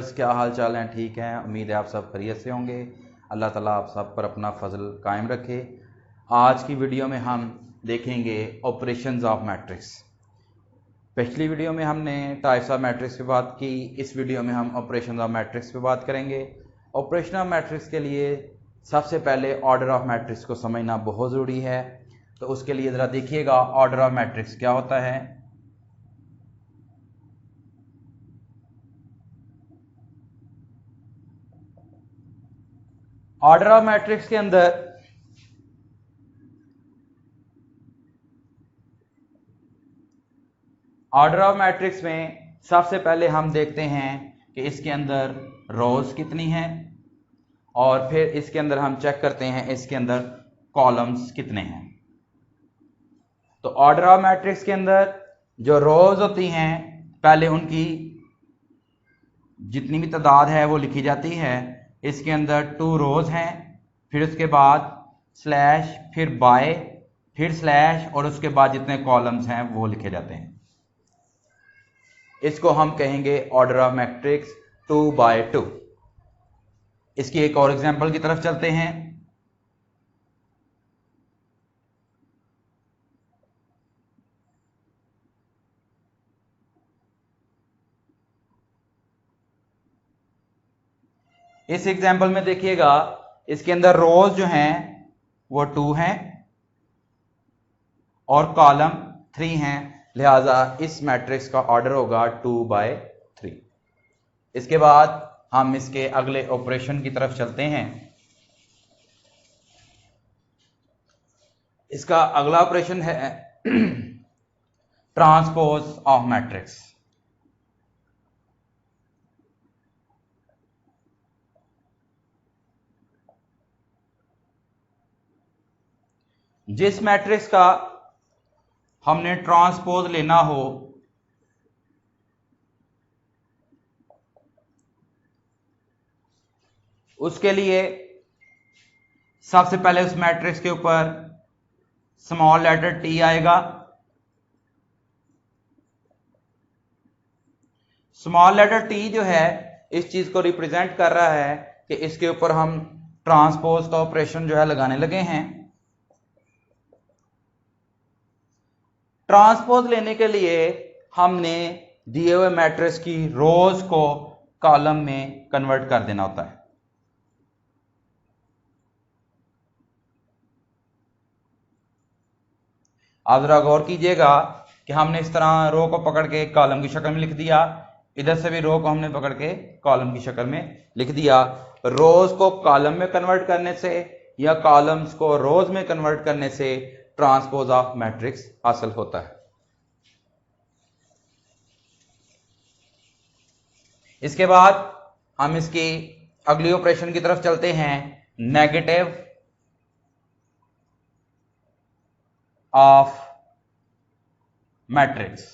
Viewers, क्या हाल चाल हैं? ठीक हैं, उम्मीद है आप सब खैरियत से होंगे। अल्लाह ताला आप सब पर अपना फजल कायम रखे। आज की वीडियो में हम देखेंगे ऑपरेशंस ऑफ मैट्रिक्स। पिछली वीडियो में हमने टाइप्स ऑफ मैट्रिक्स पे बात की, इस वीडियो में हम ऑपरेशंस ऑफ मैट्रिक्स पे बात करेंगे। ऑपरेशन ऑफ मैट्रिक्स के लिए सबसे पहले ऑर्डर ऑफ मैट्रिक्स को समझना बहुत ज़रूरी है। तो उसके लिए ज़रा देखिएगा ऑर्डर ऑफ मैट्रिक्स क्या होता है। ऑर्डर ऑफ मैट्रिक्स के अंदर ऑर्डर ऑफ मैट्रिक्स में सबसे पहले हम देखते हैं कि इसके अंदर रोज कितनी हैं और फिर इसके अंदर हम चेक करते हैं इसके अंदर कॉलम्स कितने हैं। तो ऑर्डर ऑफ मैट्रिक्स के अंदर जो रोज होती हैं पहले उनकी जितनी भी तादाद है वो लिखी जाती है। इसके अंदर 2 रोज हैं, फिर उसके बाद स्लैश, फिर बाय, फिर स्लैश और उसके बाद जितने कॉलम्स हैं वो लिखे जाते हैं। इसको हम कहेंगे ऑर्डर ऑफ मैट्रिक्स 2 by 2। इसकी एक और एग्जांपल की तरफ चलते हैं। इस एग्जांपल में देखिएगा इसके अंदर रोज जो हैं वो 2 हैं और कॉलम 3 हैं, लिहाजा इस मैट्रिक्स का ऑर्डर होगा 2 by 3। इसके बाद हम इसके अगले ऑपरेशन की तरफ चलते हैं। इसका अगला ऑपरेशन है ट्रांसपोज ऑफ मैट्रिक्स। जिस मैट्रिक्स का हमने ट्रांसपोज लेना हो उसके लिए सबसे पहले उस मैट्रिक्स के ऊपर स्मॉल लेटर टी आएगा। स्मॉल लेटर टी जो है इस चीज को रिप्रेजेंट कर रहा है कि इसके ऊपर हम ट्रांसपोज का ऑपरेशन जो है लगाने लगे हैं। ट्रांसपोज लेने के लिए हमने दिए हुए मैट्रिक्स की रोज को कॉलम में कन्वर्ट कर देना होता है। आप जरा गौर कीजिएगा कि हमने इस तरह रो को पकड़ के कॉलम की शक्ल में लिख दिया, इधर से भी रो को हमने पकड़ के कॉलम की शक्ल में लिख दिया। रोज को कॉलम में कन्वर्ट करने से या कॉलम्स को रोज में कन्वर्ट करने से ट्रांसपोज ऑफ मैट्रिक्स हासिल होता है। इसके बाद हम इसकी अगली ऑपरेशन की तरफ चलते हैं, नेगेटिव ऑफ मैट्रिक्स।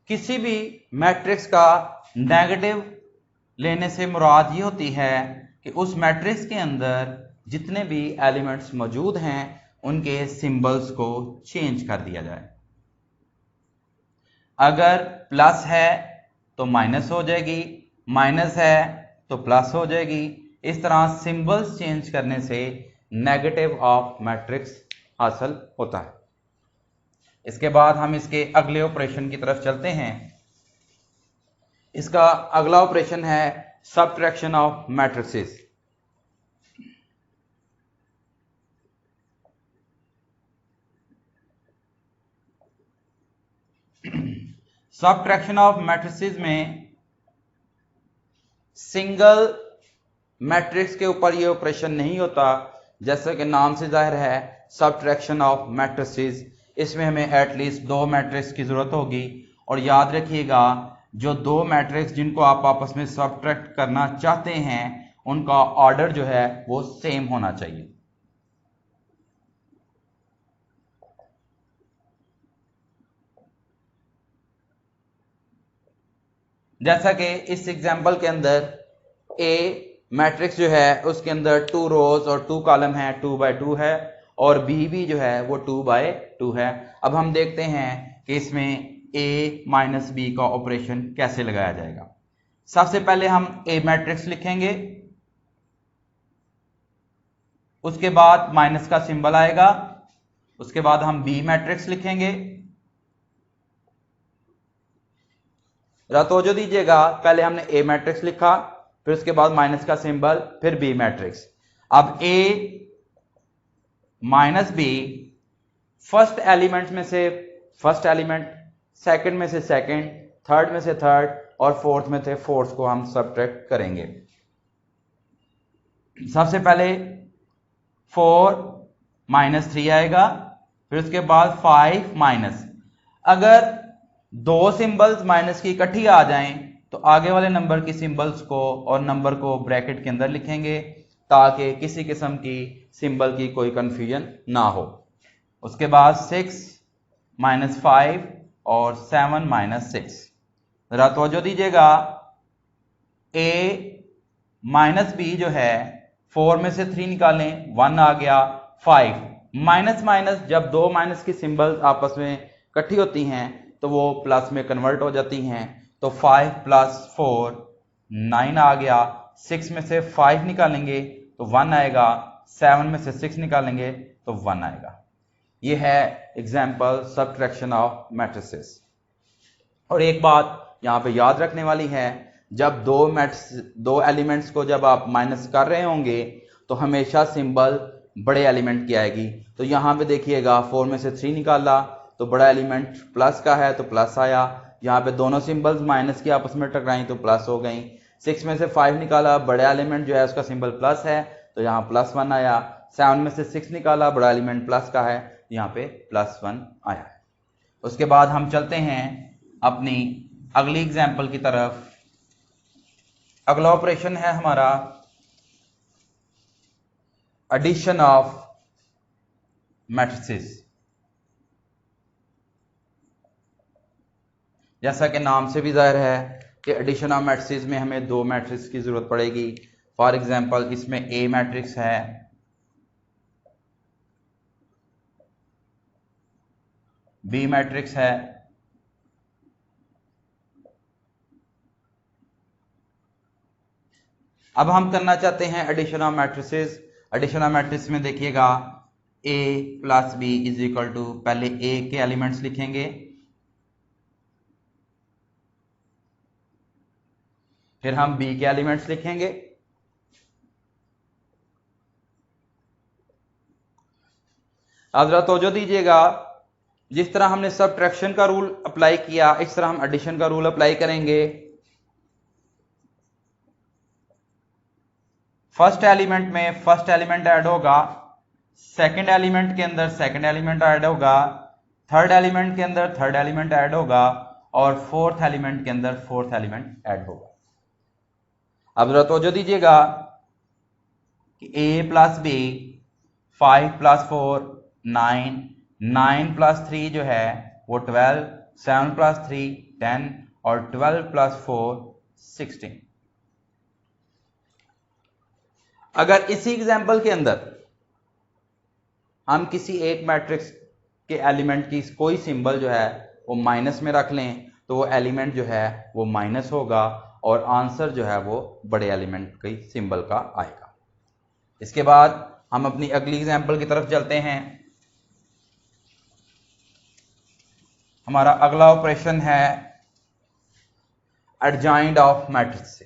किसी भी मैट्रिक्स का नेगेटिव लेने से मुराद ये होती है कि उस मैट्रिक्स के अंदर जितने भी एलिमेंट्स मौजूद हैं उनके सिंबल्स को चेंज कर दिया जाए। अगर प्लस है तो माइनस हो जाएगी, माइनस है तो प्लस हो जाएगी। इस तरह सिंबल्स चेंज करने से नेगेटिव ऑफ मैट्रिक्स हासिल होता है। इसके बाद हम इसके अगले ऑपरेशन की तरफ चलते हैं। इसका अगला ऑपरेशन है subtraction of matrices. Subtraction of matrices में सिंगल मैट्रिक्स के ऊपर ये ऑपरेशन नहीं होता, जैसे कि नाम से जाहिर है सबट्रैक्शन ऑफ मैट्रिसेस। इसमें हमें एटलीस्ट 2 मैट्रिक्स की जरूरत होगी। और याद रखिएगा जो 2 मैट्रिक्स जिनको आप आपस में सबट्रैक्ट करना चाहते हैं उनका ऑर्डर जो है वो सेम होना चाहिए। जैसा कि इस एग्जांपल के अंदर ए मैट्रिक्स जो है उसके अंदर 2 रोज और 2 कॉलम है, 2 by 2 है, और बी भी जो है वो 2 by 2 है। अब हम देखते हैं कि इसमें ए माइनस बी का ऑपरेशन कैसे लगाया जाएगा। सबसे पहले हम ए मैट्रिक्स लिखेंगे, उसके बाद माइनस का सिंबल आएगा, उसके बाद हम बी मैट्रिक्स लिखेंगे। तवज्जो दीजिएगा, पहले हमने ए मैट्रिक्स लिखा, फिर उसके बाद माइनस का सिंबल, फिर बी मैट्रिक्स। अब ए माइनस बी फर्स्ट एलिमेंट में से फर्स्ट एलिमेंट, सेकंड में से सेकंड, थर्ड में से थर्ड और फोर्थ में से फोर्थ को हम सब्ट्रैक्ट करेंगे। सबसे पहले 4 माइनस 3 आएगा, फिर उसके बाद 5 माइनस। अगर दो सिंबल्स माइनस की इकट्ठी आ जाएं तो आगे वाले नंबर की सिंबल्स को और नंबर को ब्रैकेट के अंदर लिखेंगे ताकि किसी किस्म की सिंबल की कोई कंफ्यूजन ना हो। उसके बाद 6 माइनस 5 और 7 माइनस 6। जरा तवज्जो दीजिएगा, ए माइनस बी जो है 4 में से 3 निकालें, 1 आ गया, 5 माइनस माइनस, जब दो माइनस की सिंबल्स आपस में इकट्ठी होती हैं तो वो प्लस में कन्वर्ट हो जाती हैं। तो 5 प्लस 4 9 आ गया, 6 में से 5 निकालेंगे तो 1 आएगा, 7 में से 6 निकालेंगे तो 1 आएगा। ये है एग्जाम्पल सब्ट्रैक्शन ऑफ मैट्रिसेस। और एक बात यहाँ पे याद रखने वाली है, जब दो एलिमेंट्स को जब आप माइनस कर रहे होंगे तो हमेशा सिंबल बड़े एलिमेंट की आएगी। तो यहाँ पे देखिएगा 4 में से 3 निकाला तो बड़ा एलिमेंट प्लस का है तो प्लस आया। यहाँ पे दोनों सिंबल्स माइनस की आपस में टकराई तो प्लस हो गई। 6 में से 5 निकाला, बड़ा एलिमेंट जो है उसका सिंबल प्लस है तो यहाँ प्लस 1 आया। 7 में से 6 निकाला, बड़ा एलिमेंट प्लस का है, यहाँ पे प्लस 1 आया है। उसके बाद हम चलते हैं अपनी अगली एग्जाम्पल की तरफ। अगला ऑपरेशन है हमारा एडिशन ऑफ मैट्रिसेस। जैसा कि नाम से भी जाहिर है कि एडिशन ऑफ मैट्रिसेस में हमें दो मैट्रिक्स की जरूरत पड़ेगी। फॉर एग्जांपल इसमें ए मैट्रिक्स है, बी मैट्रिक्स है, अब हम करना चाहते हैं addition of matrices. Addition of matrix में देखिएगा a plus B is equal to, पहले a के एलिमेंट्स लिखेंगे, फिर हम b के एलिमेंट्स लिखेंगे, अब जरा तवज्जो दीजिएगा, जिस तरह हमने सबट्रैक्शन का रूल अप्लाई किया इस तरह हम एडिशन का रूल अप्लाई करेंगे। फर्स्ट एलिमेंट में फर्स्ट एलिमेंट ऐड होगा, सेकंड एलिमेंट के अंदर सेकंड एलिमेंट ऐड होगा, थर्ड एलिमेंट के अंदर थर्ड एलिमेंट ऐड होगा और फोर्थ एलिमेंट के अंदर फोर्थ एलिमेंट ऐड होगा। अब जरा तवज्जो दीजिएगा कि a plus B 5 plus 4 9, 9 plus 3 जो है वो 12, 7 प्लस 3 10 और 12 प्लस 4 16। अगर इसी एग्जाम्पल के अंदर हम किसी एक मैट्रिक्स के एलिमेंट की कोई सिंबल जो है वो माइनस में रख लें तो वो एलिमेंट जो है वो माइनस होगा और आंसर जो है वो बड़े एलिमेंट के सिंबल का आएगा। इसके बाद हम अपनी अगली एग्जाम्पल की तरफ चलते हैं। हमारा अगला ऑपरेशन है एडजॉइंट ऑफ मैट्रिक्स।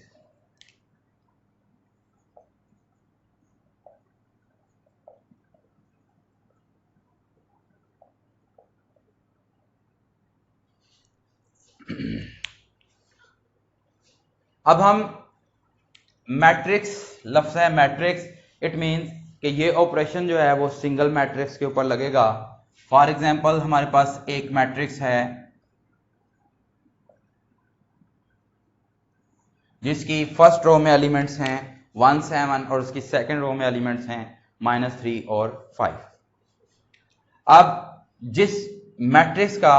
अब हम मैट्रिक्स, लफ्ज़ है मैट्रिक्स, इट मीन्स कि ये ऑपरेशन जो है वो सिंगल मैट्रिक्स के ऊपर लगेगा। फॉर एग्जांपल हमारे पास एक मैट्रिक्स है जिसकी फर्स्ट रो में एलिमेंट्स हैं 1 7 और उसकी सेकंड रो में एलिमेंट्स हैं -3 और 5। अब जिस मैट्रिक्स का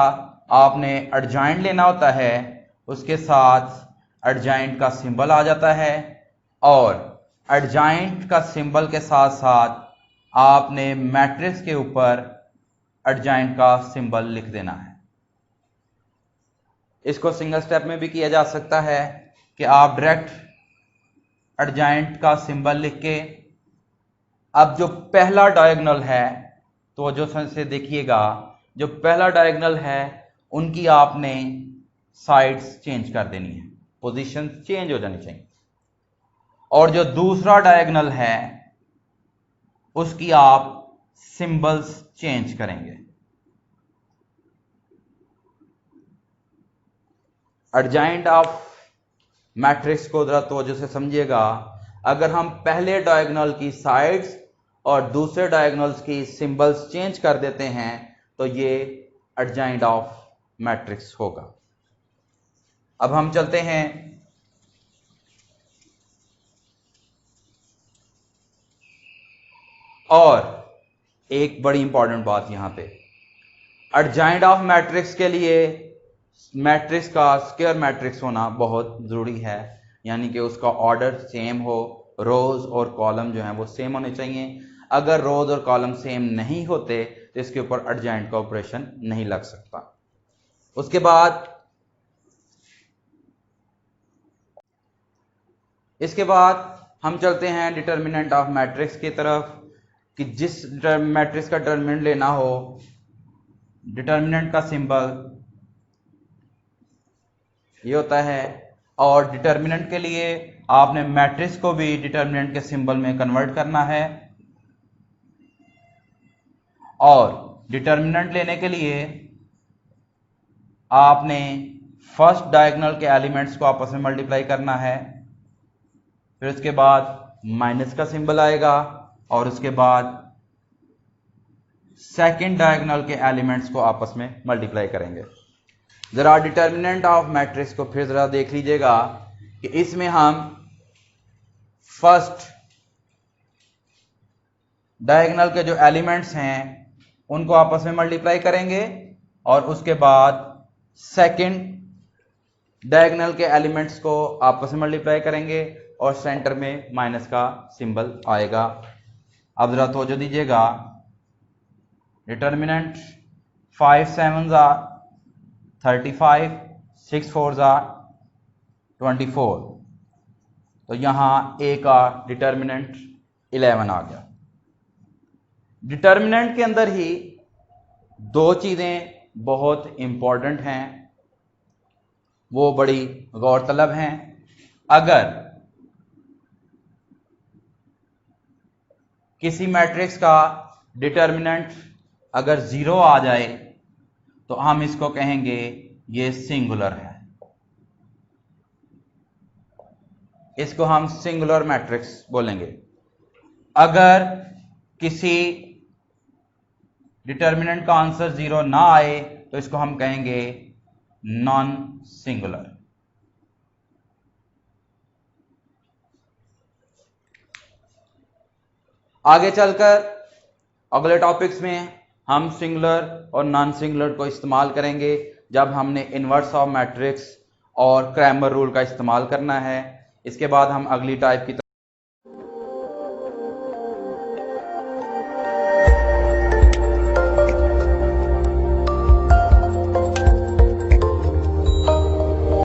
आपने एडजॉइंट लेना होता है उसके साथ एडजॉइंट का सिंबल आ जाता है और एडजॉइंट का सिंबल के साथ साथ आपने मैट्रिक्स के ऊपर एडजॉइंट का सिंबल लिख देना है। इसको सिंगल स्टेप में भी किया जा सकता है कि आप डायरेक्ट एडजॉइंट का सिंबल लिख के, अब जो पहला डायगोनल है तो जो से देखिएगा, जो पहला डायगोनल है उनकी आपने साइड्स चेंज कर देनी है, पोजीशन चेंज हो जानी चाहिए, और जो दूसरा डायगोनल है उसकी आप सिंबल्स चेंज करेंगे। एडजॉइंट ऑफ मैट्रिक्स को जरा तवज्जो से समझिएगा। अगर हम पहले डायगोनल की साइड्स और दूसरे डायगोनल्स की सिंबल्स चेंज कर देते हैं तो ये एडजॉइंट ऑफ मैट्रिक्स होगा। अब हम चलते हैं और एक बड़ी इंपॉर्टेंट बात यहां पे, एडजॉइंट ऑफ मैट्रिक्स के लिए मैट्रिक्स का स्क्वायर मैट्रिक्स होना बहुत जरूरी है, यानी कि उसका ऑर्डर सेम हो, रोज और कॉलम जो हैं वो सेम होने चाहिए। अगर रोज और कॉलम सेम नहीं होते तो इसके ऊपर एडजॉइंट का ऑपरेशन नहीं लग सकता। उसके बाद हम चलते हैं डिटर्मिनेंट ऑफ मैट्रिक्स की तरफ, कि जिस मैट्रिक्स का डिटर्मिनेंट लेना हो, डिटर्मिनेंट का सिंबल ये होता है, और डिटर्मिनेंट के लिए आपने मैट्रिक्स को भी डिटर्मिनेंट के सिंबल में कन्वर्ट करना है, और डिटर्मिनेंट लेने के लिए आपने फर्स्ट डायगोनल के एलिमेंट्स को आपस में मल्टीप्लाई करना है, फिर उसके बाद माइनस का सिंबल आएगा, और उसके बाद सेकंड डायगोनल के एलिमेंट्स को आपस में मल्टीप्लाई करेंगे। जरा डिटर्मिनेंट ऑफ मैट्रिक्स को फिर जरा देख लीजिएगा कि इसमें हम फर्स्ट डायगोनल के जो एलिमेंट्स हैं उनको आपस में मल्टीप्लाई करेंगे, और उसके बाद सेकंड डायगोनल के एलिमेंट्स को आपस में मल्टीप्लाई करेंगे, और सेंटर में माइनस का सिंबल आएगा। अब जरा तवज्जो दीजिएगा, determinant 5 7s are 35, 6 4s are 24, तो यहां ए का डिटर्मिनेंट 11 आ गया। डिटर्मिनेंट के अंदर ही दो चीजें बहुत इंपॉर्टेंट हैं, वो बड़ी गौरतलब हैं। अगर किसी मैट्रिक्स का डिटर्मिनेंट अगर 0 आ जाए तो हम इसको कहेंगे ये सिंगुलर है, इसको हम सिंगुलर मैट्रिक्स बोलेंगे। अगर किसी डिटर्मिनेंट का आंसर 0 ना आए तो इसको हम कहेंगे नॉन सिंगुलर। आगे चलकर अगले टॉपिक्स में हम सिंगुलर और नॉन सिंगुलर को इस्तेमाल करेंगे जब हमने इनवर्स ऑफ मैट्रिक्स और क्रैमर रूल का इस्तेमाल करना है। इसके बाद हम अगली टाइप की